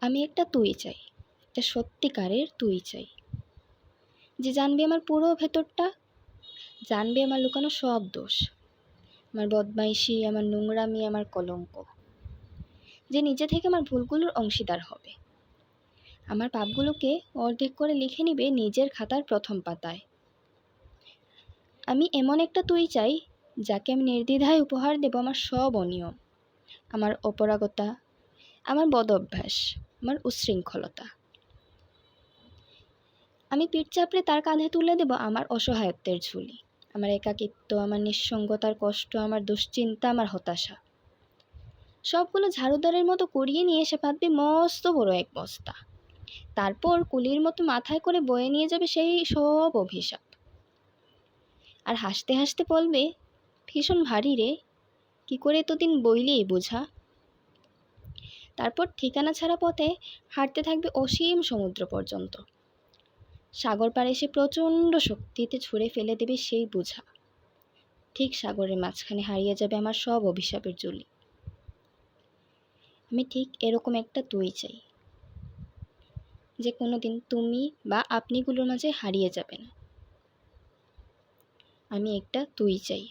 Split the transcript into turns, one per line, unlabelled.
আমি একটা তুই চাই, একটা সত্যিকারের তুই চাই, যে জানবে আমার পুরো ভেতরটা, জানবে আমার লুকানো সব দোষ, আমার বদমাইশি, আমার নোংরামি, আমার কলঙ্ক, যে নিজে থেকে আমার ভুলগুলোর অংশীদার হবে, আমার পাপগুলোকে অর্ধেক করে লিখে নিবে নিজের খাতার প্রথম পাতায়। আমি এমন একটা তুই চাই, যাকে আমি নির্দ্বিধায় উপহার দেব আমার সব অনিয়ম, আমার অপরাগতা, আমার বদ অভ্যাস, আমার উচ্ছৃঙ্খলতা। আমি পিঠ চাপড়ে তার কাঁধে তুলে দেব আমার অসহায়ত্বের ঝুলি, আমার একাকিত্ব, আমার নিঃসঙ্গতার কষ্ট, আমার দুশ্চিন্তা, আমার হতাশা। সবগুলো ঝাড়ুদারের মতো কুড়িয়ে নিয়ে সে পাতবে মস্ত বড় এক বস্তা। তারপর কুলির মতো মাথায় করে বয়ে নিয়ে যাবে সেই সব অভিশাপ। আর হাসতে হাসতে বলবে, ভীষণ ভারী রে, কি করে এতদিন বইলি বোঝা। তারপর ঠিকানা ছাড়া পথে হাঁটতে থাকবে অসীম সমুদ্র পর্যন্ত। সাগর পাড়ে এসে প্রচণ্ড শক্তিতে ছুঁড়ে ফেলে দেবে সেই বোঝা। ঠিক সাগরের মাঝখানে হারিয়ে যাবে আমার সব অভিশাপের ঝুলি। আমি ঠিক এরকম একটা তুই চাই, যে কোনোদিন তুমি বা আপনিগুলোর মাঝে হারিয়ে যাবে না। আমি একটা তুই চাই।